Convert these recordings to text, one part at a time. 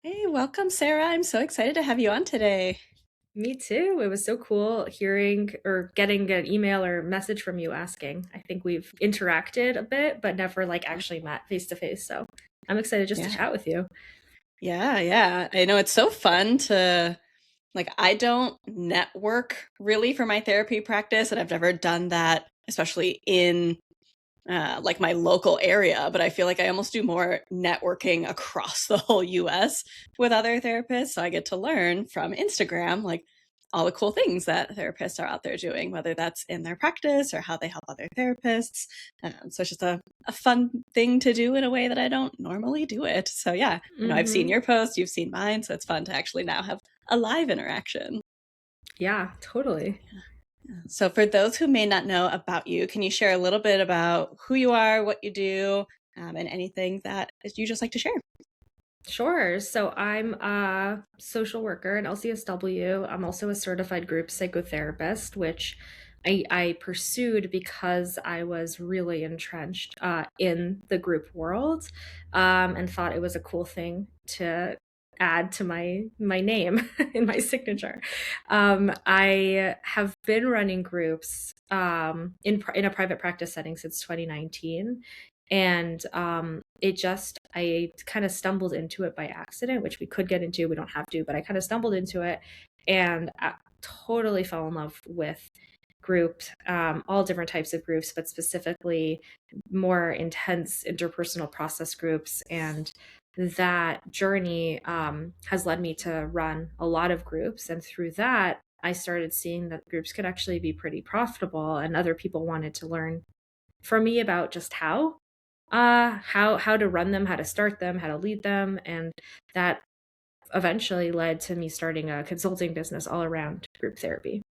Hey, welcome, Sarah. I'm so excited to have you on today. Me too. It was so cool hearing or getting an email or message from you asking. I think we've interacted a bit, but never like Yeah, actually met face to face. So I'm excited just to yeah, chat with you. yeah. I know it's so fun to I don't network really for my therapy practice, and I've never done that, especially in my local area. But I feel like I almost do more networking across the whole US with other therapists. So I get to learn from Instagram, like all the cool things that therapists are out there doing, whether that's in their practice or how they help other therapists. So it's just a fun thing to do in a way that I don't normally do it. So yeah, I've seen Mm-hmm. your post, you've seen mine. So it's fun to actually now have a live interaction. Yeah, totally. So, for those who may not know about you, can you share a little bit about who you are, what you do, and anything that you just like to share? Sure. So I'm a social worker and LCSW. I'm also a certified group psychotherapist, which I pursued because I was really entrenched in the group world, and thought it was a cool thing to add to my name in my signature. I have been running groups in a private practice setting since 2019, and it just I kind of stumbled into it by accident, which we could get into, we don't have to, but I kind of stumbled into it and I totally fell in love with groups, all different types of groups, but specifically more intense interpersonal process groups. And that journey has led me to run a lot of groups, and through that I started seeing that groups could actually be pretty profitable, and other people wanted to learn from me about just how to run them, how to start them, how to lead them, and that eventually led to me starting a consulting business all around group therapy.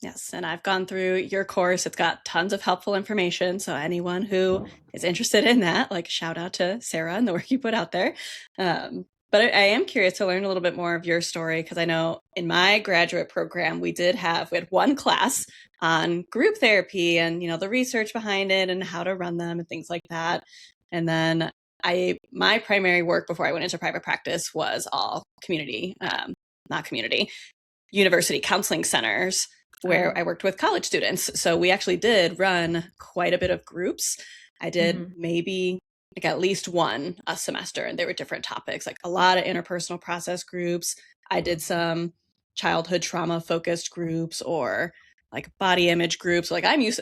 Yes, and I've gone through your course. It's got tons of helpful information. So, anyone who is interested in that, shout out to Sarah and the work you put out there. But I am curious to learn a little bit more of your story because I know in my graduate program, we had one class on group therapy and, the research behind it and how to run them and things like that. And then my primary work before I went into private practice was all community, not community, university counseling centers where Oh. I worked with college students. So we actually did run quite a bit of groups. I did Hmm. maybe at least one a semester, and there were different topics, like a lot of interpersonal process groups. I did some childhood trauma focused groups or like body image groups.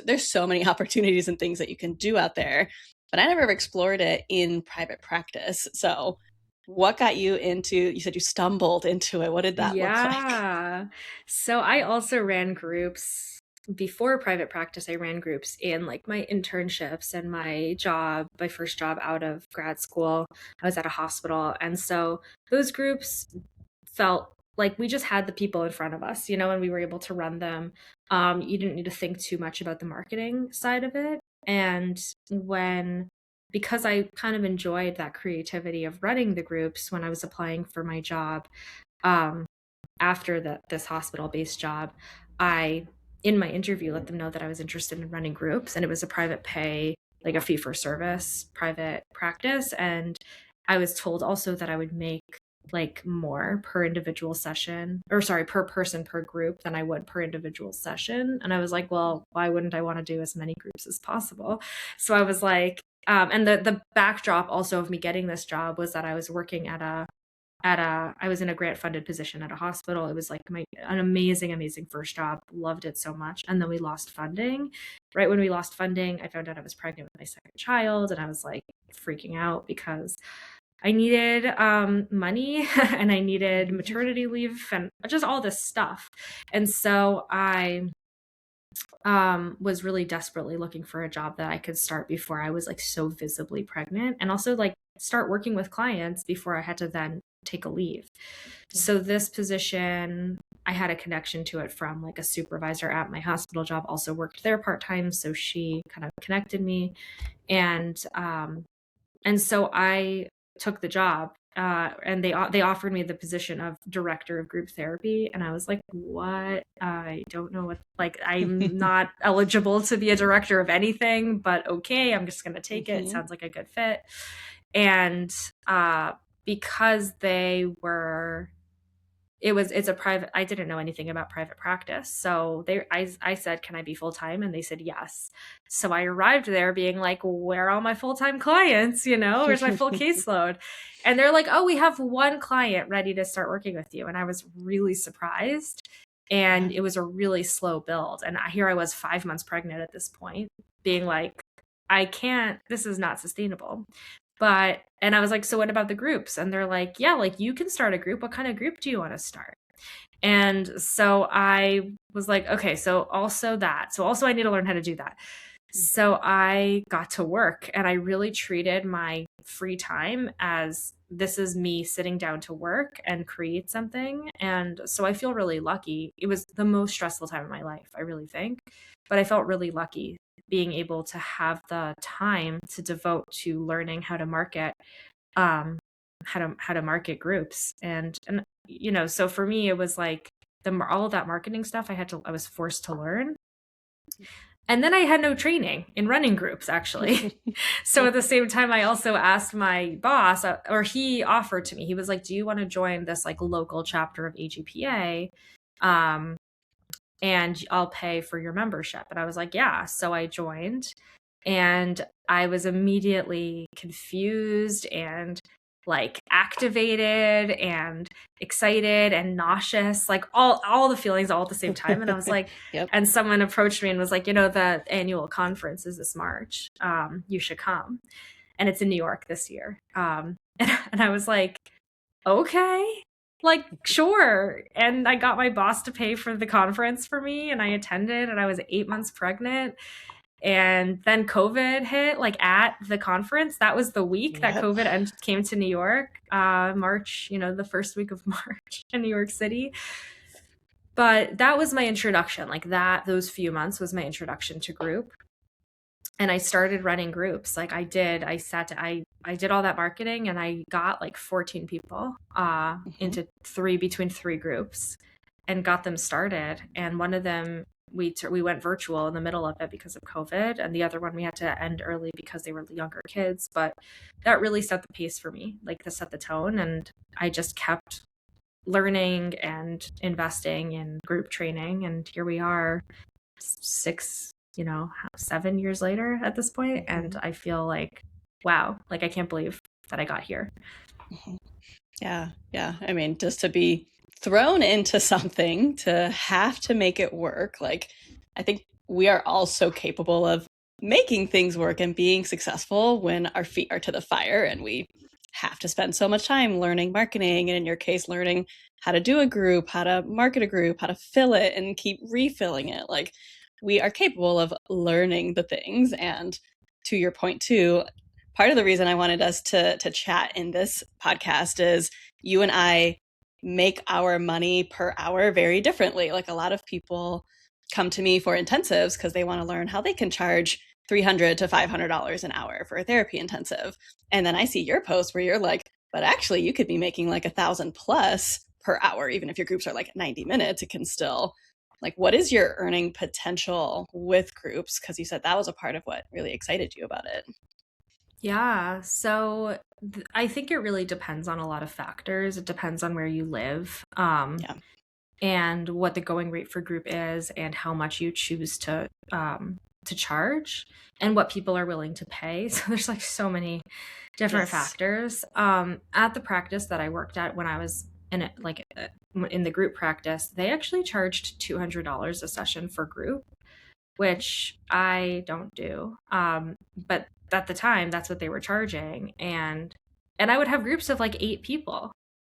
There's so many opportunities and things that you can do out there, but I never explored it in private practice. So what got you into, you said you stumbled into it. What did that look like? Yeah. So I also ran groups before private practice. I ran groups in like my internships and my first job out of grad school. I was at a hospital. And so those groups felt like we just had the people in front of us, and we were able to run them. You didn't need to think too much about the marketing side of it. And when because I kind of enjoyed that creativity of running the groups when I was applying for my job, um, after this hospital based job, I in my interview let them know that I was interested in running groups, and it was a private pay, like a fee for service private practice. And I was told also that I would make like more per individual session, or sorry, per person per group than I would per individual session. And I was like, well, why wouldn't I want to do as many groups as possible? So I was like, and the backdrop also of me getting this job was that I was working I was in a grant funded position at a hospital. It was like an amazing first job. Loved it so much. And then we lost funding. Right when we lost funding, I found out I was pregnant with my second child, and I was like freaking out because I needed money and I needed maternity leave and just all this stuff. And so I was really desperately looking for a job that I could start before I was like so visibly pregnant, and also like start working with clients before I had to then take a leave. So this position, I had a connection to it from like a supervisor at my hospital job, also worked there part-time, so she kind of connected me. And um and so I took the job, and they offered me the position of director of group therapy, and I was like, "What? I don't know what. Like, I'm not eligible to be a director of anything, but okay, I'm just gonna take it. It Mhm. sounds like a good fit." And because it's a private, I didn't know anything about private practice. So I said, can I be full-time? And they said, yes. So I arrived there being like, where are all my full-time clients? Where's my full caseload? And they're like, oh, we have one client ready to start working with you. And I was really surprised. And it was a really slow build. And here I was 5 months pregnant at this point, being like, this is not sustainable. And I was like, so what about the groups? And they're like, yeah, like you can start a group. What kind of group do you want to start? And so I was like, okay, so also I need to learn how to do that. So I got to work, and I really treated my free time as this is me sitting down to work and create something. And so I feel really lucky. It was the most stressful time of my life, I really think, but I felt really lucky being able to have the time to devote to learning how to market, how to market groups. And so for me, it was like all of that marketing stuff I was forced to learn. And then I had no training in running groups, actually. So at the same time, I also asked my boss, or he offered to me, he was like, do you want to join this like local chapter of AGPA? And I'll pay for your membership. And I was like, yeah. So I joined, and I was immediately confused and like activated and excited and nauseous, like all the feelings all at the same time. And I was like, Yep. And someone approached me and was like, the annual conference is this March. You should come. And it's in New York this year. And I was like, okay, like, sure. And I got my boss to pay for the conference for me, and I attended, and I was 8 months pregnant. And then COVID hit, like at the conference. That was the week that COVID came to New York, March, the first week of March in New York City. But that was my introduction. Like those few months was my introduction to group. And I started running groups. Like I did all that marketing, and I got like 14 people into between three groups, and got them started. And one of them, we went virtual in the middle of it because of COVID, and the other one we had to end early because they were younger kids. But that really set the pace for me, like to set the tone. And I just kept learning and investing in group training, and here we are 7 years later at this point. And I feel like, wow, like I can't believe that I got here. Yeah. I mean, just to be thrown into something, to have to make it work. Like, I think we are all so capable of making things work and being successful when our feet are to the fire and we have to spend so much time learning marketing, and in your case, learning how to do a group, how to market a group, how to fill it and keep refilling it. Like, we are capable of learning the things. And to your point too, part of the reason I wanted us to chat in this podcast is you and I make our money per hour very differently. Like, a lot of people come to me for intensives because they want to learn how they can charge $300 to $500 an hour for a therapy intensive. And then I see your post where you're like, but actually you could be making like 1,000 plus per hour. Even if your groups are like 90 minutes, it can still, like, what is your earning potential with groups? Because you said that was a part of what really excited you about it. Yeah. So I think it really depends on a lot of factors. It depends on where you live, and what the going rate for group is, and how much you choose to charge, and what people are willing to pay. So there's like so many different factors. At the practice that I worked at when I was in the group practice, they actually charged $200 a session for group, which I don't do. But at the time, that's what they were charging. And I would have groups of like 8 people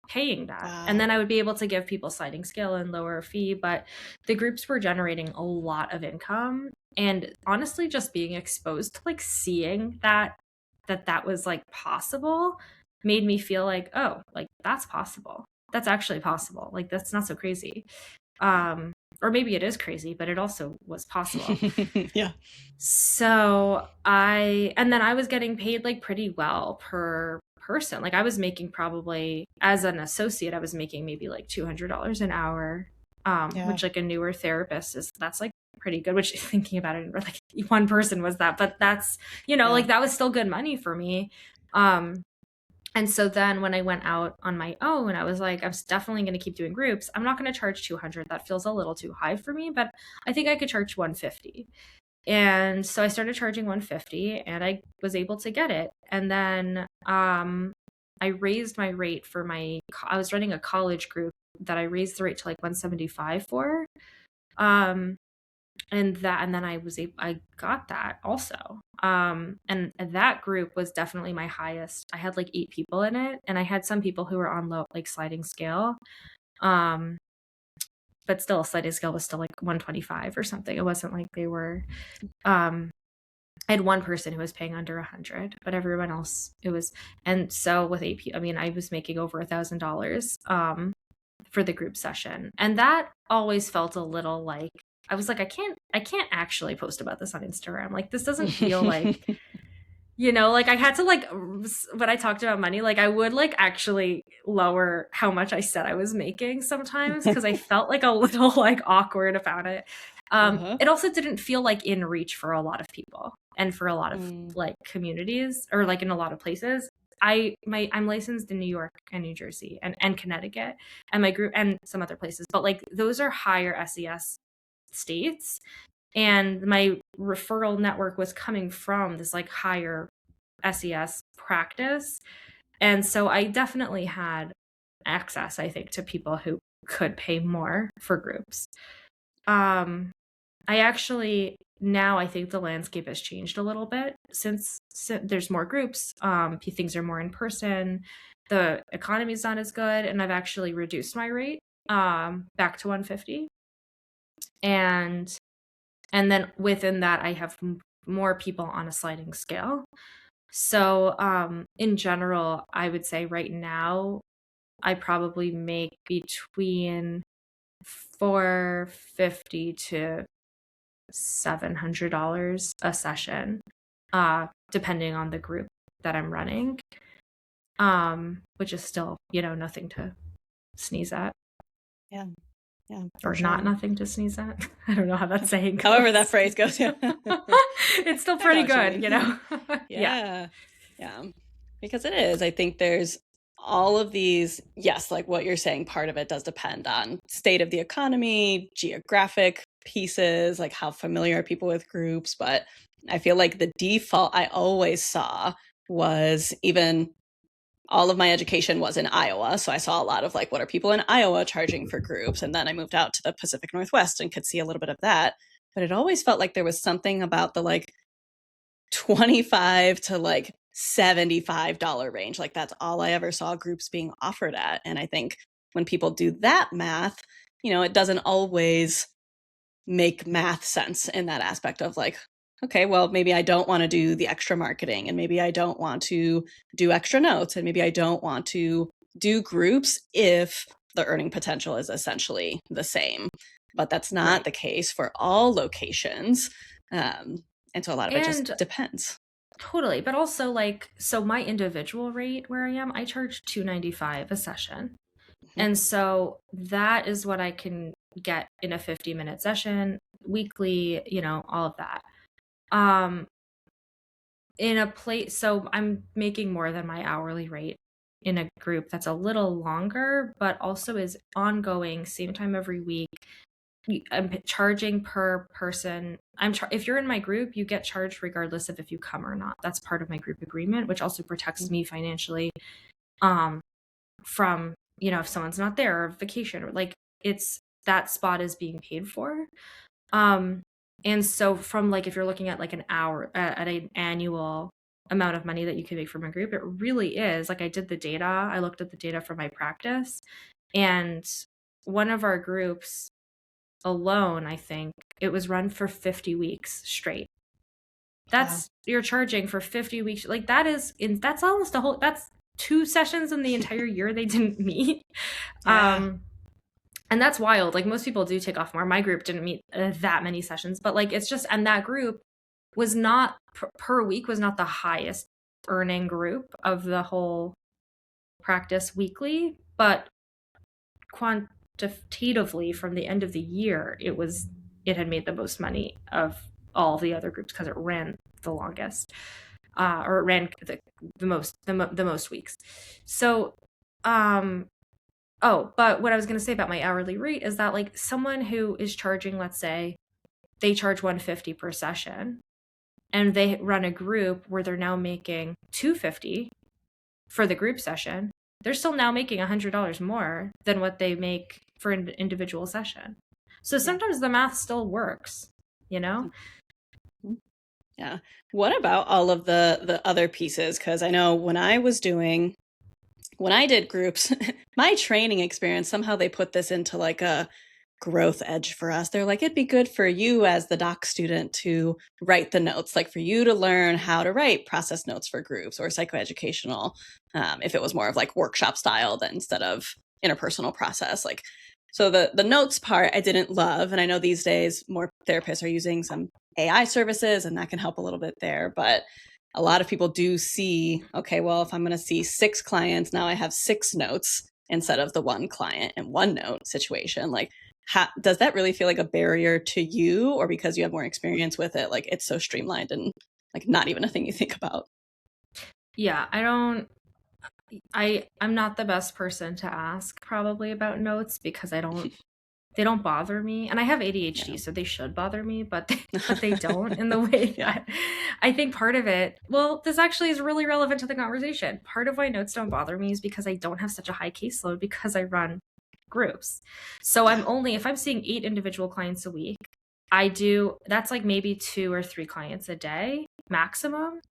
paying that. Wow. And then I would be able to give people sliding scale and lower fee. But the groups were generating a lot of income. And honestly, just being exposed to like seeing that was like possible made me feel like, oh, like that's possible. That's actually possible. Like, that's not so crazy. Or maybe it is crazy, but it also was possible. Yeah. So and then I was getting paid like pretty well per person. Like, I was making probably, as an associate, I was making maybe like $200 an hour, which like a newer therapist that's like pretty good, which thinking about it, like one person was that, but that's, like that was still good money for me. And so then when I went out on my own, I was like, I'm definitely going to keep doing groups. I'm not going to charge 200. That feels a little too high for me, but I think I could charge 150. And so I started charging 150 and I was able to get it. And then I raised my rate for I was running a college group that I raised the rate to like 175 for. And then I got that also. And that group was definitely my highest. I had like 8 people in it, and I had some people who were on low, like sliding scale. Um, but still, a sliding scale was still like 125 or something. It wasn't like they were. I had one person who was paying under 100, but everyone else it was. And so with AP, I mean, I was making over $1,000 for the group session, and that always felt a little like I was like, I can't actually post about this on Instagram. Like, this doesn't feel like, like I had to like, when I talked about money, like I would like actually lower how much I said I was making sometimes because I felt like a little like awkward about it. It also didn't feel like in reach for a lot of people and for a lot of like communities or like in a lot of places. I'm licensed in New York and New Jersey and Connecticut and my group and some other places, but like those are higher SES states, and my referral network was coming from this like higher SES practice. And so I definitely had access, I think, to people who could pay more for groups. I actually now I think the landscape has changed a little bit since there's more groups. Things are more in person. The economy is not as good, and I've actually reduced my rate back to 150. And then within that, I have more people on a sliding scale. So in general, I would say right now, I probably make between $450 to $700 a session, depending on the group that I'm running, which is still, nothing to sneeze at. Yeah. Yeah. Or sure. Not nothing to sneeze at. I don't know how that saying goes. However that phrase goes. Yeah. It's still pretty good, Yeah. Yeah. Because it is. I think there's all of these, yes, like what you're saying, part of it does depend on state of the economy, geographic pieces, like how familiar are people with groups. But I feel like the default I always saw was, even all of my education was in Iowa. So I saw a lot of like, what are people in Iowa charging for groups? And then I moved out to the Pacific Northwest and could see a little bit of that. But it always felt like there was something about the like 25 to like $75 range. Like that's all I ever saw groups being offered at. And I think when people do that math, it doesn't always make math sense in that aspect of like, okay, well, maybe I don't want to do the extra marketing, and maybe I don't want to do extra notes, and maybe I don't want to do groups if the earning potential is essentially the same. But that's not the case for all locations. And so a lot of it just depends. Totally. But also like, so my individual rate where I am, I charge $295 a session. Mm-hmm. And so that is what I can get in a 50-minute session weekly, all of that. In a place, so I'm making more than my hourly rate in a group that's a little longer, but also is ongoing, same time every week. I'm charging per person. If you're in my group, you get charged regardless of if you come or not. That's part of my group agreement, which also protects me financially from, if someone's not there or vacation, or like it's that spot is being paid for. And so from like, if you're looking at like an hour at an annual amount of money that you can make from a group, it really is like, I did the data. I looked at the data for my practice, and one of our groups alone, I think it was run for 50 weeks straight. That's You're charging for 50 weeks. Like that's almost that's 2 sessions in the entire year they didn't meet. Yeah. And that's wild. Like most people do take off more. My group didn't meet that many sessions, but like, it's just, and that group was not per week was not the highest earning group of the whole practice weekly, but quantitatively from the end of the year, it had made the most money of all the other groups because it ran the longest. or it ran the most weeks. So, but what I was going to say about my hourly rate is that like someone who is charging, let's say they charge 150 per session, and they run a group where they're now making 250 for the group session, they're still now making $100 more than what they make for an individual session. So sometimes the math still works, you know? Yeah. What about all of the other pieces? Because I know when I did groups, my training experience, somehow they put this into like a growth edge for us. They're like, it'd be good for you as the doc student to write the notes, like for you to learn how to write process notes for groups or psychoeducational, if it was more of like workshop style than instead of interpersonal process. Like, so the notes part I didn't love. And I know these days more therapists are using some AI services and that can help a little bit there. But a lot of people do see, okay, well, if I'm going to see 6 clients, now I have 6 notes instead of the one client and one note situation. Like, does that really feel like a barrier to you, or because you have more experience with it, like it's so streamlined and like not even a thing you think about? Yeah, I'm not the best person to ask probably about notes because they don't bother me, and I have ADHD, so they should bother me, but they don't in the way that I think part of it, well, this actually is really relevant to the conversation. Part of why notes don't bother me is because I don't have such a high caseload because I run groups. So if I'm seeing 8 individual clients a week, that's like maybe 2 or 3 clients a day maximum.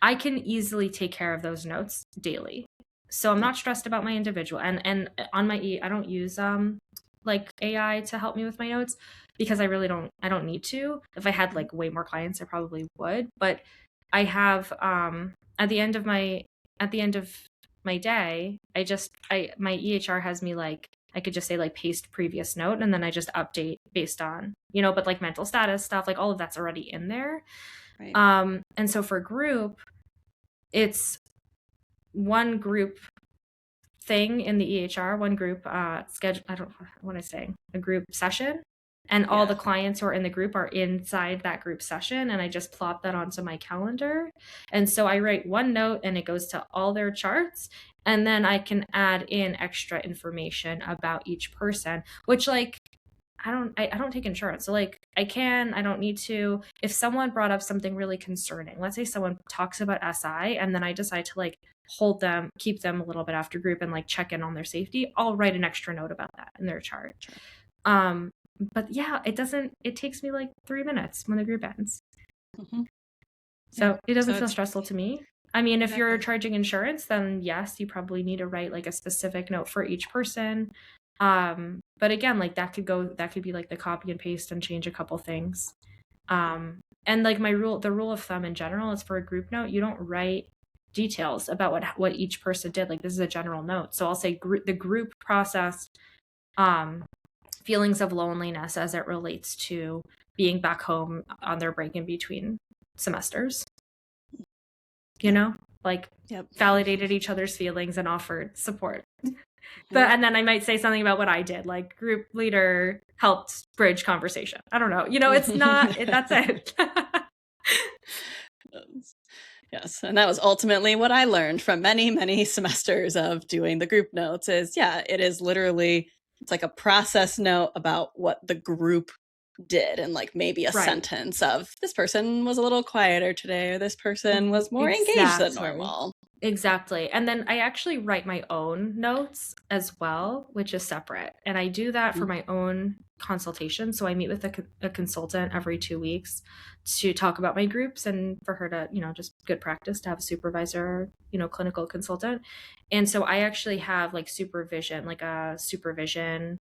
I can easily take care of those notes daily. So I'm not stressed about my individual, and on my I don't use like AI to help me with my notes because I don't need to. If I had like way more clients, I probably would, but I have at the end of my day, my EHR has me like, I could just say like paste previous note and then I just update based on, but like mental status stuff, like all of that's already in there. Right. And so for group, it's one group thing in the EHR, one group schedule. I don't know what I'm saying, a group session. And all the clients who are in the group are inside that group session. And I just plot that onto my calendar. And so I write one note and it goes to all their charts. And then I can add in extra information about each person, which like, I don't take insurance. So like I don't need to, if someone brought up something really concerning, let's say someone talks about SI and then I decide to like keep them a little bit after group and like check in on their safety, I'll write an extra note about that in their chart. Sure. But yeah, it takes me like 3 minutes when the group ends. Mm-hmm. So it doesn't feel stressful to me. I mean, if you're charging insurance, then yes, you probably need to write like a specific note for each person. But again, like that could be like the copy and paste and change a couple things. And like the rule of thumb in general is for a group note, you don't write details about what each person did. Like this is a general note. So I'll say the group processed, feelings of loneliness as it relates to being back home on their break in between semesters, like validated each other's feelings and offered support. And then I might say something about what I did, like group leader helped bridge conversation. I don't know. It's not, that's it. Yes. And that was ultimately what I learned from many, many semesters of doing the group notes is, it is literally, it's like a process note about what the group did and like maybe a sentence of this person was a little quieter today or this person was more engaged than normal. Exactly. And then I actually write my own notes as well, which is separate. And I do that for my own consultation. So I meet with a consultant every 2 weeks to talk about my groups and for her to, just good practice to have a supervisor, clinical consultant. And so I actually have like a supervision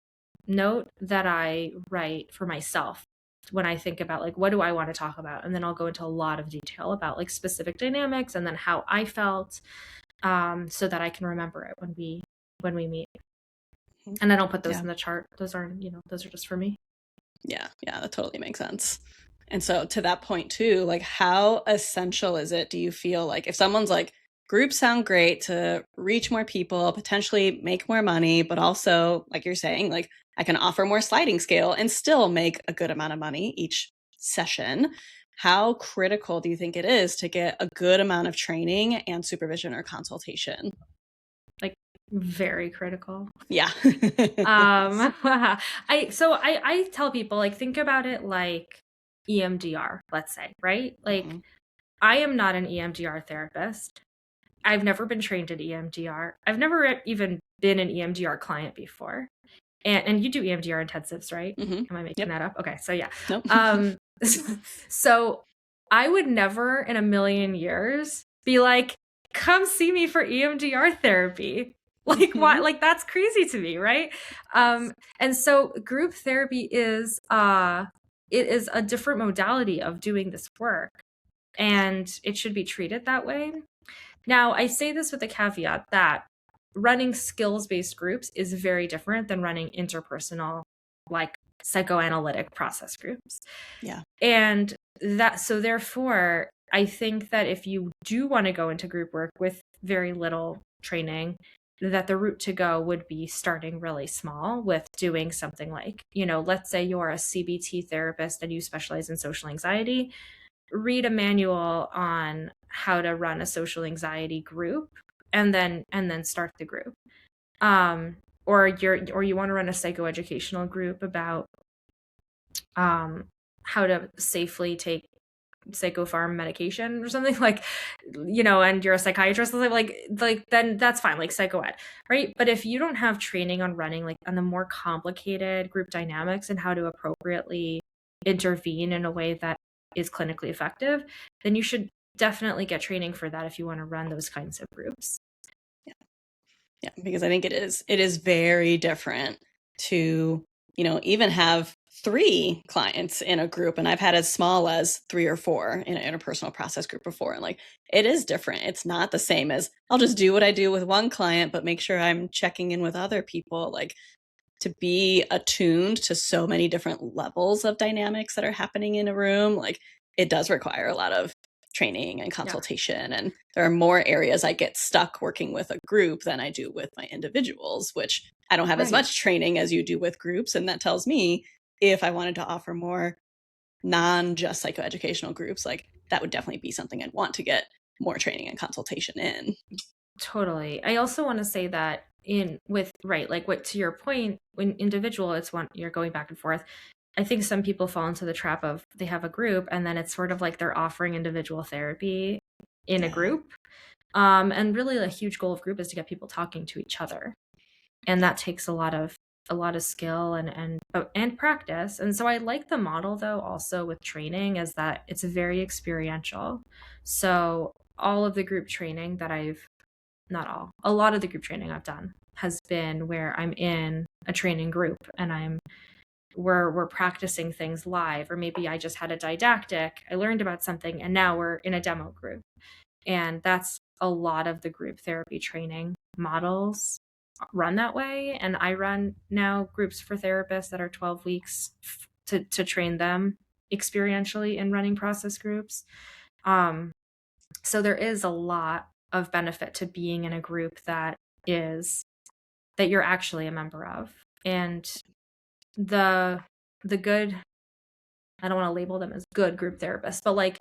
note that I write for myself when I think about like, what do I want to talk about? And then I'll go into a lot of detail about like specific dynamics and then how I felt, so that I can remember it when we meet. And I don't put those in the chart. Those aren't, those are just for me. Yeah. That totally makes sense. And so to that point too, like how essential is it, do you feel like if someone's like, groups sound great to reach more people, potentially make more money, but also like you're saying, like I can offer more sliding scale and still make a good amount of money each session. how critical do you think it is to get a good amount of training and supervision or consultation? Like very critical. Yeah. I tell people, like, think about it like EMDR, let's say, right? Like, I am not an EMDR therapist. I've never been trained in EMDR. I've never even been an EMDR client before. And you do EMDR intensives, right? Mm-hmm. Am I making Yep. that up? Okay, so yeah. Nope. So I would never in a million years be like, come see me for EMDR therapy. Like, why? Like, that's crazy to me, right? And so group therapy is it is a different modality of doing this work, and it should be treated that way. Now, I say this with a caveat that running skills-based groups is very different than running interpersonal, like psychoanalytic process groups. Yeah. And so therefore, I think that if you do want to go into group work with very little training, that the route to go would be starting really small with doing something like, let's say you're a CBT therapist and you specialize in social anxiety. Read a manual on how to run a social anxiety group and then start the group. Or you want to run a psychoeducational group about how to safely take psychopharm medication or something, like, and you're a psychiatrist, like then that's fine, like psycho ed, right? But if you don't have training on running, like, on the more complicated group dynamics and how to appropriately intervene in a way that is clinically effective, then you should definitely get training for that if you want to run those kinds of groups. Yeah, because I think it is very different to, even have 3 clients in a group. And I've had as small as 3 or 4 in an interpersonal process group before. And like, it is different. It's not the same as I'll just do what I do with one client, but make sure I'm checking in with other people. Like, to be attuned to so many different levels of dynamics that are happening in a room, like, it does require a lot of training and consultation. And there are more areas I get stuck working with a group than I do with my individuals, which I don't have as much training as you do with groups. And that tells me if I wanted to offer more non-just psychoeducational groups, like, that would definitely be something I'd want to get more training and consultation in. Totally. I also want to say that what, to your point, when individual, it's one, you're going back and forth. I think some people fall into the trap of they have a group and then it's sort of like they're offering individual therapy in a group. And really a huge goal of group is to get people talking to each other. And that takes a lot of skill and practice. And so I like the model, though, also with training, is that it's very experiential. So all of the group training that a lot of the group training I've done has been where I'm in a training group and we're practicing things live, or maybe I just had a didactic, I learned about something, and now we're in a demo group. And that's a lot of the group therapy training models run that way. And I run now groups for therapists that are 12 weeks to train them experientially in running process groups. So there is a lot of benefit to being in a group that you're actually a member of. And the good, I don't want to label them as good group therapists, but like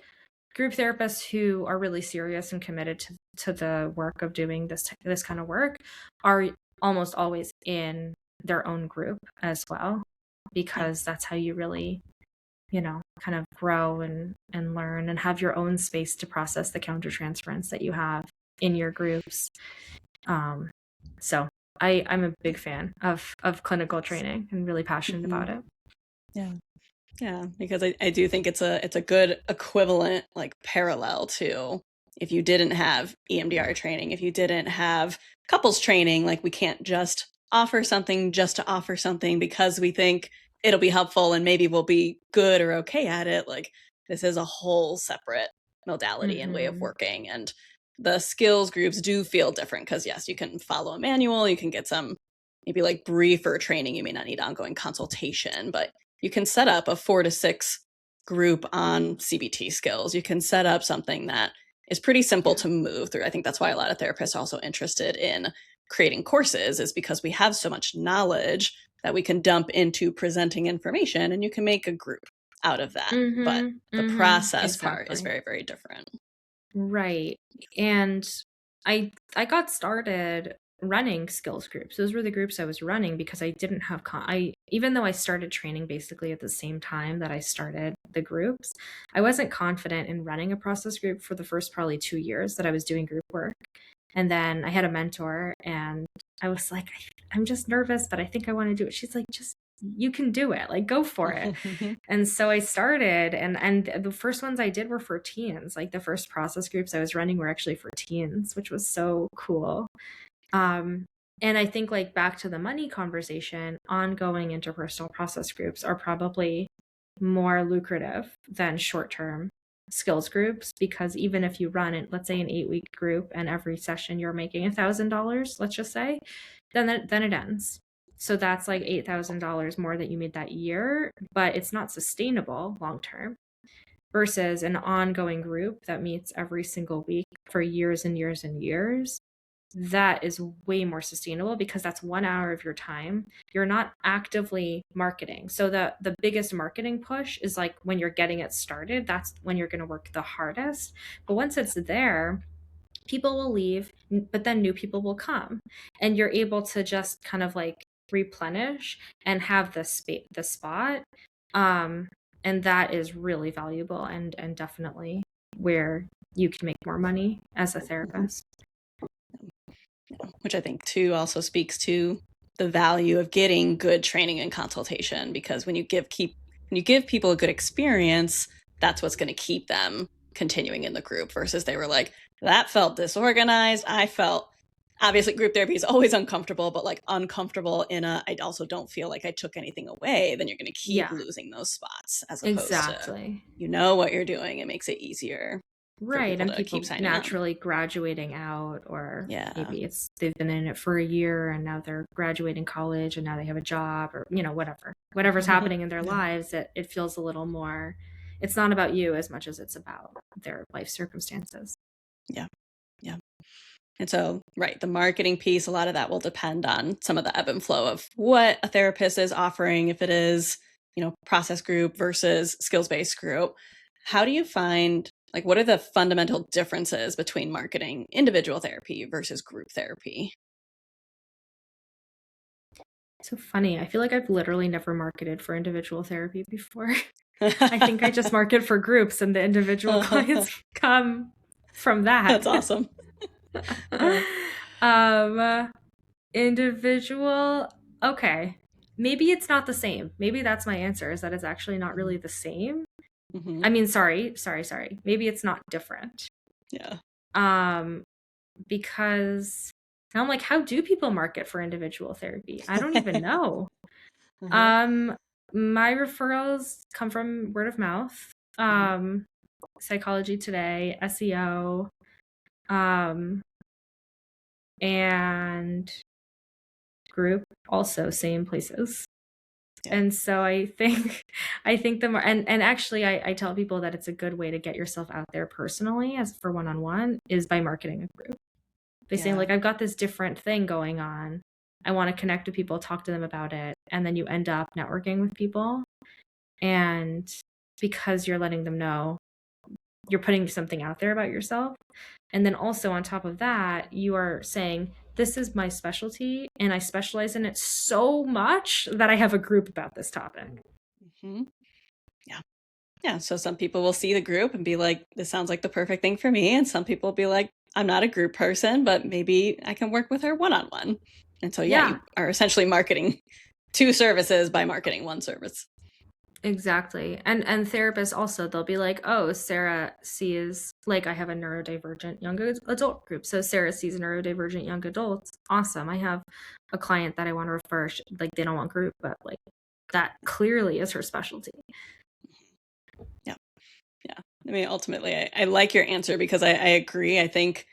group therapists who are really serious and committed to the work of doing this kind of work are almost always in their own group as well, because that's how you really, kind of grow and learn and have your own space to process the countertransference that you have in your groups. So I'm a big fan of clinical training and really passionate about it. Yeah, because I do think it's a good equivalent, like, parallel to if you didn't have EMDR training, if you didn't have couples training, like, we can't just offer something just to offer something because we think it'll be helpful and maybe we'll be good or okay at it. Like, this is a whole separate modality and way of working. And the skills groups do feel different because, yes, you can follow a manual, you can get some maybe like briefer training, you may not need ongoing consultation, but you can set up a 4 to 6 group on CBT skills. You can set up something that is pretty simple to move through. I think that's why a lot of therapists are also interested in creating courses, is because we have so much knowledge that we can dump into presenting information, and you can make a group out of that. But the process part is exactly. very, very different. Right. And I got started running skills groups. Those were the groups I was running because I didn't have I even though I started training basically at the same time that I started the groups, I wasn't confident in running a process group for the first probably 2 years that I was doing group work. And then I had a mentor and I was like, I'm just nervous, but I think I want to do it. She's like, just you can do it. Like go for it. And so I started and the first ones I did were for teens. Like the first process groups I was running were actually for teens, which was so cool. Um, and I think like back to the money conversation, ongoing interpersonal process groups are probably more lucrative than short-term skills groups because even if you run it, let's say an 8-week group and every session you're making $1,000, let's just say, then it ends. So that's like $8,000 more that you made that year, but it's not sustainable long term versus an ongoing group that meets every single week for years and years and years. That is way more sustainable because that's 1 hour of your time. You're not actively marketing. So the biggest marketing push is like when you're getting it started, that's when you're going to work the hardest. But once it's there, people will leave, but then new people will come. And you're able to just kind of like replenish and have the spot. And that is really valuable and definitely where you can make more money as a therapist. Which I think too also speaks to the value of getting good training and consultation, because when you give people a good experience, that's what's going to keep them continuing in the group versus they were like, that felt disorganized. I felt, obviously group therapy is always uncomfortable, but like uncomfortable in a, I also don't feel like I took anything away. Then you're going to keep losing those spots as opposed to, you know what you're doing. It makes it easier. Right. And people keep naturally graduating out, or maybe they've been in it for a year and now they're graduating college and now they have a job, or, you know, whatever's happening in their lives, it feels a little more, it's not about you as much as it's about their life circumstances. Yeah. Yeah. And so, right, the marketing piece, a lot of that will depend on some of the ebb and flow of what a therapist is offering. If it is, you know, process group versus skills-based group, how do you find, like, what are the fundamental differences between marketing individual therapy versus group therapy? So funny. I feel like I've literally never marketed for individual therapy before. I think I just market for groups and the individual clients come from that. That's awesome. Individual, okay. Maybe it's not the same. Maybe that's my answer, is that it's actually not really the same. Mm-hmm. I mean, sorry. Maybe it's not different. Yeah. Because now I'm like, how do people market for individual therapy? I don't even know. My referrals come from word of mouth, Psychology Today, SEO, and group also same places. And so I think the more, and actually I tell people that it's a good way to get yourself out there personally as for one-on-one is by marketing a group. By saying like, I've got this different thing going on. I want to connect with people, talk to them about it. And then you end up networking with people. And because you're letting them know, you're putting something out there about yourself. And then also on top of that, you are saying, this is my specialty and I specialize in it so much that I have a group about this topic. Mm-hmm. Yeah. Yeah. So some people will see the group and be like, this sounds like the perfect thing for me. And some people will be like, I'm not a group person, but maybe I can work with her one-on-one. And so, you are essentially marketing two services by marketing one service. Exactly. And therapists also, they'll be like, oh, Sara sees, like, I have a neurodivergent young adult group. So Sara sees neurodivergent young adults. Awesome. I have a client that I want to refer. Like, they don't want group, but like that clearly is her specialty. Yeah. Yeah. I mean, ultimately, I like your answer because I agree. I think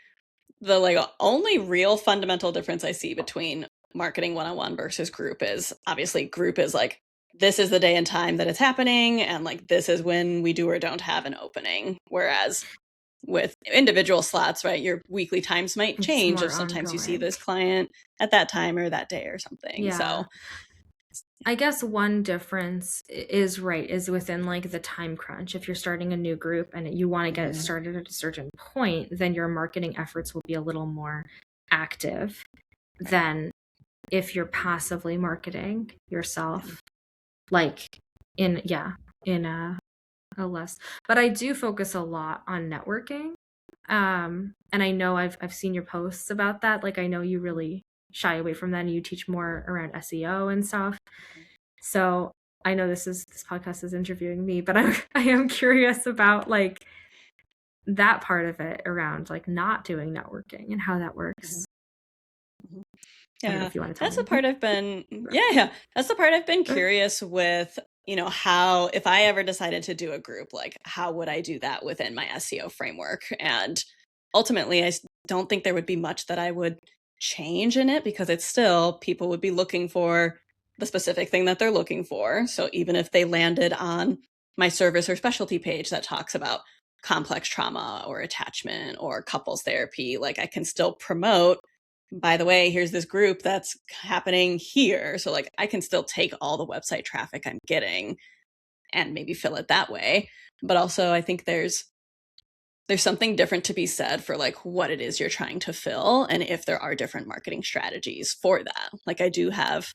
the like only real fundamental difference I see between marketing one-on-one versus group is obviously group is like, this is the day and time that it's happening. And like, this is when we do or don't have an opening. Whereas with individual slots, right, your weekly times might change if sometimes you see this client at that time or that day or something. So I guess one difference is within like the time crunch. If you're starting a new group and you want to get it started at a certain point, then your marketing efforts will be a little more active than if you're passively marketing yourself, like in a less. But I do focus a lot on networking. And I know I've seen your posts about that. Like I know you really shy away from that and you teach more around SEO and stuff. So I know this podcast is interviewing me, but I am curious about like that part of it around like not doing networking and how that works. I don't know Yeah, if you want to tell that's the me. part I've been, yeah, that's the part I've been curious with, how, if I ever decided to do a group, like how would I do that within my SEO framework? And ultimately, I don't think there would be much that I would change in it because it's still, people would be looking for the specific thing that they're looking for. So even if they landed on my service or specialty page that talks about complex trauma or attachment or couples therapy, like I can still promote, by the way, here's this group that's happening here. So like I can still take all the website traffic I'm getting and maybe fill it that way. But also I think there's something different to be said for like what it is you're trying to fill and if there are different marketing strategies for that. Like I do have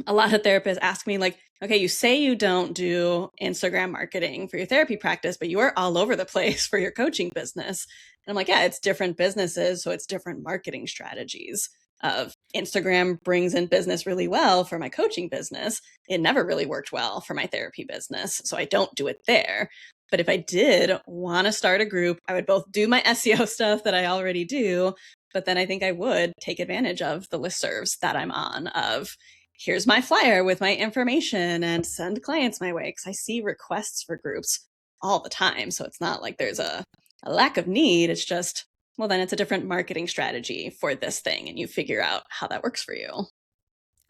a lot of therapists ask me like, okay, you say you don't do Instagram marketing for your therapy practice, but you are all over the place for your coaching business. And I'm like, yeah, it's different businesses. So it's different marketing strategies. Of Instagram brings in business really well for my coaching business. It never really worked well for my therapy business. So I don't do it there. But if I did want to start a group, I would both do my SEO stuff that I already do, but then I think I would take advantage of the listservs that I'm on of, here's my flyer with my information and send clients my way. Because I see requests for groups all the time. So it's not like there's a lack of need. It's just, well, then it's a different marketing strategy for this thing. And you figure out how that works for you.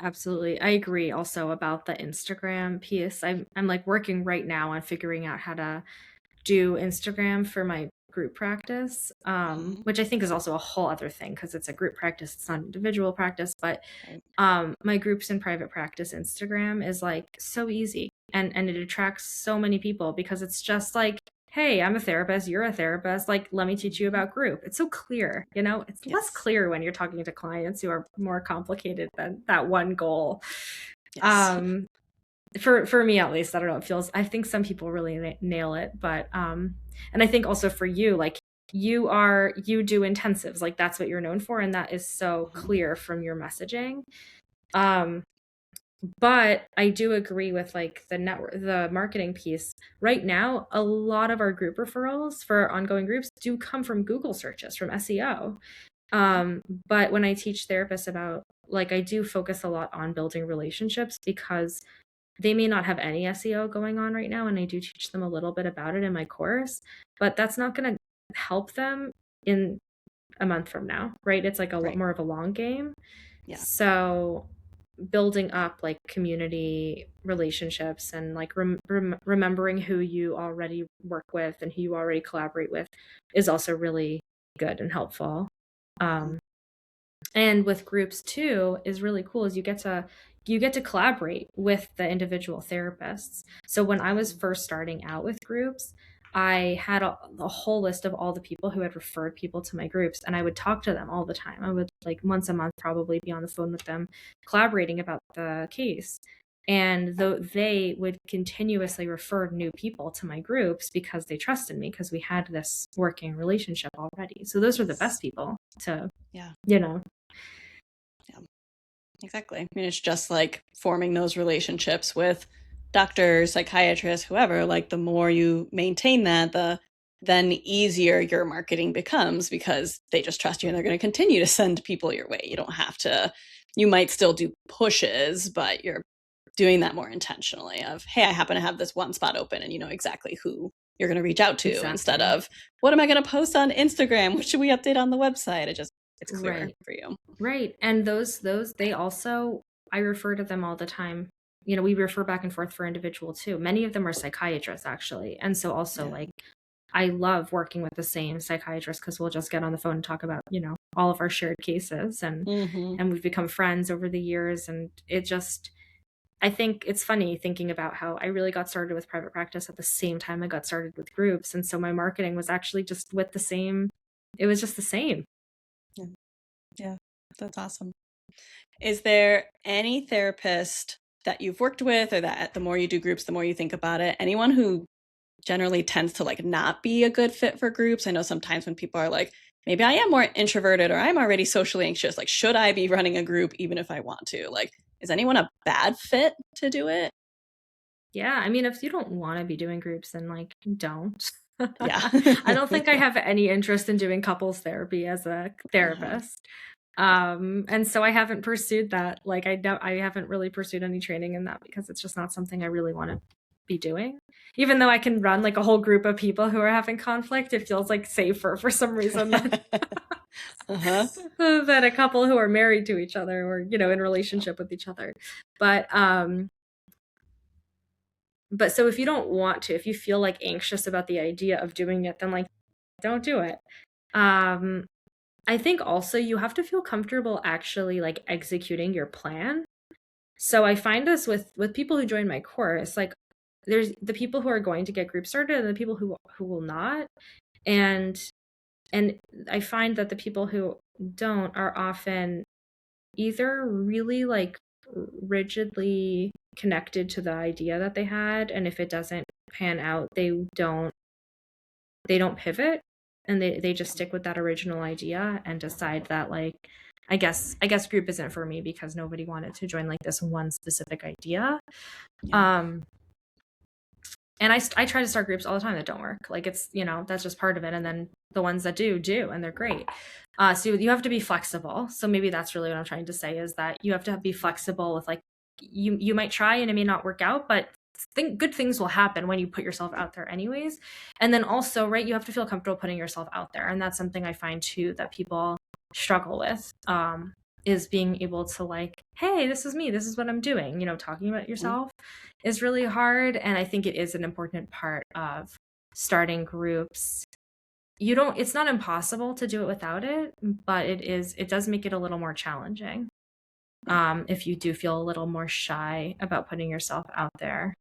Absolutely. I agree also about the Instagram piece. I'm like working right now on figuring out how to do Instagram for my group practice, which I think is also a whole other thing because it's a group practice, it's not an individual practice. But my groups in private practice Instagram is like so easy and it attracts so many people because it's just like, hey, I'm a therapist, you're a therapist, like let me teach you about group. It's so clear, it's less clear when you're talking to clients who are more complicated than that one goal. For me at least, I don't know, I think some people really nail it, but and I think also for you, like you do intensives, like that's what you're known for, and that is so clear from your messaging. But I do agree with like the marketing piece. Right now, a lot of our group referrals for our ongoing groups do come from Google searches, from SEO. But when I teach therapists about, like, I do focus a lot on building relationships because they may not have any SEO going on right now, and I do teach them a little bit about it in my course, but that's not going to help them in a month from now, right? It's like a lot more of a long game. Yeah. So building up like community relationships and like remembering who you already work with and who you already collaborate with is also really good and helpful. And with groups too is really cool, is you get to collaborate with the individual therapists. So when I was first starting out with groups, I had a whole list of all the people who had referred people to my groups, and I would talk to them all the time. I would like once a month probably be on the phone with them collaborating about the case. And though they would continuously refer new people to my groups because they trusted me, because we had this working relationship already. So those were the best people to, Yeah, exactly. I mean, it's just like forming those relationships with doctors, psychiatrists, whoever. Like the more you maintain that, then easier your marketing becomes because they just trust you and they're going to continue to send people your way. You don't have to, you might still do pushes, but you're doing that more intentionally of, hey, I happen to have this one spot open and you know exactly who you're going to reach out to instead of, what am I going to post on Instagram? What should we update on the website? It's clearer for you. Right. And those, they also, I refer to them all the time. We refer back and forth for individual too. Many of them are psychiatrists actually. And so also like, I love working with the same psychiatrist because we'll just get on the phone and talk about, all of our shared cases and we've become friends over the years. And I think it's funny thinking about how I really got started with private practice at the same time I got started with groups. And so my marketing was actually just with the same, it was just the same. Yeah, yeah, that's awesome. Is there any therapist that you've worked with, or that the more you do groups, the more you think about it, anyone who generally tends to like not be a good fit for groups? I know sometimes when people are like, maybe I am more introverted or I'm already socially anxious, like, should I be running a group even if I want to? Like, is anyone a bad fit to do it? Yeah, I mean, if you don't want to be doing groups, then like don't. Yeah. I don't think I have any interest in doing couples therapy as a Uh-huh. therapist. And so I haven't pursued that. Like I haven't really pursued any training in that because it's just not something I really want to be doing. Even though I can run like a whole group of people who are having conflict, it feels like safer for some reason than Uh-huh. than a couple who are married to each other or, you know, in relationship with each other. But but so if you don't want to, if you feel like anxious about the idea of doing it, then like don't do it. Um I think also you have to feel comfortable actually like executing your plan. So I find this with people who join my course, like there's the people who are going to get group started and the people who will not. And and I find that the people who don't are often either really like rigidly connected to the idea that they had, and if it doesn't pan out, they don't pivot, and they just stick with that original idea and decide that like I guess group isn't for me because nobody wanted to join like this one specific idea. Yeah. um and I try to start groups all the time that don't work. Like it's, you know, that's just part of it. And then the ones that do, and they're great. So you have to be flexible. So maybe that's really what I'm trying to say is that you have to be flexible with like, you might try and it may not work out, but good things will happen when you put yourself out there anyways. And then also, right, you have to feel comfortable putting yourself out there. And that's something I find too that people struggle with. Is being able to like, hey, this is me, this is what I'm doing, you know, talking about Mhm. yourself is really hard. And I think it is an important part of starting groups. You don't, it's not impossible to do it without it, but it does make it a little more challenging. Yeah. If you do feel a little more shy about putting yourself out there,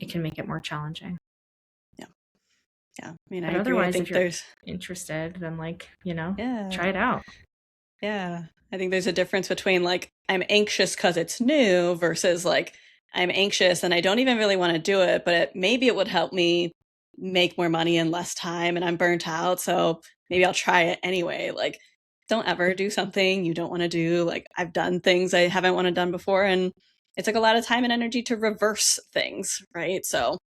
it can make it more challenging. Yeah. Yeah. I mean, I But agree. I otherwise, if think you're there's, interested, then like, you know, yeah. try it out. Yeah. I think there's a difference between like, I'm anxious because it's new versus like, I'm anxious and I don't even really want to do it, but maybe it would help me make more money in less time and I'm burnt out. So maybe I'll try it anyway. Like, don't ever do something you don't want to do. Like, I've done things I haven't want to done before, and it's like a lot of time and energy to reverse things, right? So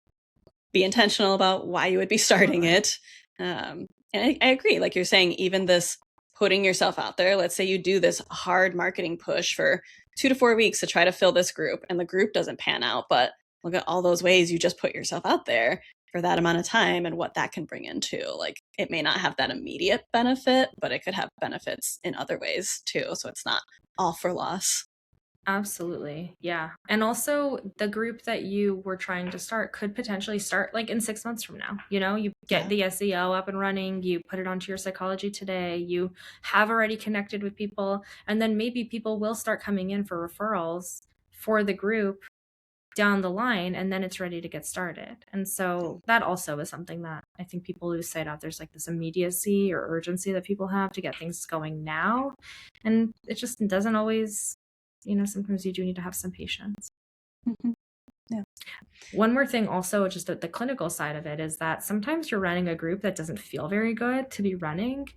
be intentional about why you would be starting Totally. it. And I agree. Like you're saying, even this putting yourself out there, let's say you do this hard marketing push for 2 to 4 weeks to try to fill this group and the group doesn't pan out, but look at all those ways you just put yourself out there for that amount of time and what that can bring into. Like, it may not have that immediate benefit, but it could have benefits in other ways too. So it's not all for loss. Absolutely. Yeah. And also the group that you were trying to start could potentially start like in 6 months from now. You know, you get Yeah. the SEO up and running, you put it onto your Psychology Today, you have already connected with people, and then maybe people will start coming in for referrals for the group down the line, and then it's ready to get started. And so that also is something that I think people lose sight of. There's like this immediacy or urgency that people have to get things going now. And it just doesn't always, you know, sometimes you do need to have some patience. Mm-hmm. Yeah. One more thing also, just the clinical side of it, is that sometimes you're running a group that doesn't feel very good to be running,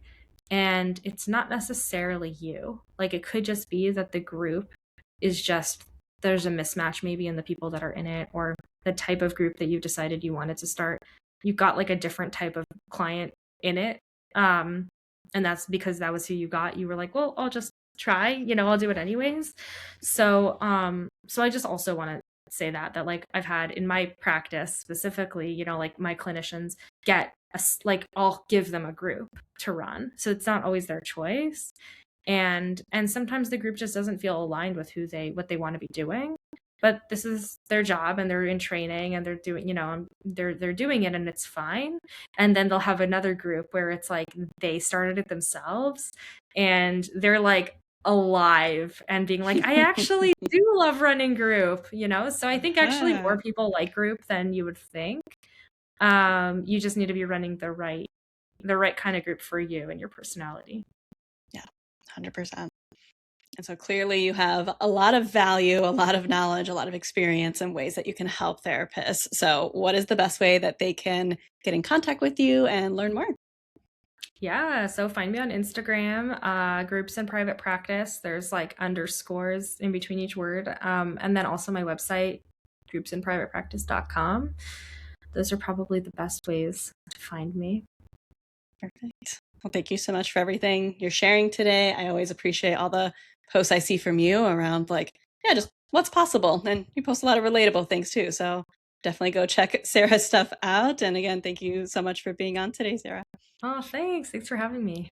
and it's not necessarily you. Like it could just be that the group is just, there's a mismatch maybe in the people that are in it, or the type of group that you've decided you wanted to start. You got like a different type of client in it. And that's because that was who you got. You were like, well, I'll just try, you know, I'll do it anyways. So I just also want to say that like I've had in my practice specifically, you know, like my clinicians get like I'll give them a group to run. So it's not always their choice. And sometimes the group just doesn't feel aligned with what they want to be doing. But this is their job and they're in training and they're doing, you know, they're doing it and it's fine. And then they'll have another group where it's like they started it themselves and they're like alive and being like, I actually do love running group, you know? So I think actually more people like group than you would think. You just need to be running the right kind of group for you and your personality. Yeah, 100%. And so clearly you have a lot of value, a lot of knowledge, a lot of experience in ways that you can help therapists. So what is the best way that they can get in contact with you and learn more? Yeah, so find me on Instagram, groups in private practice. There's like underscores in between each word. And then also my website, groupsinprivatepractice.com. Those are probably the best ways to find me. Perfect. Well, thank you so much for everything you're sharing today. I always appreciate all the posts I see from you around just what's possible. And you post a lot of relatable things too. So definitely go check Sarah's stuff out. And again, thank you so much for being on today, Sarah. Oh, thanks. Thanks for having me.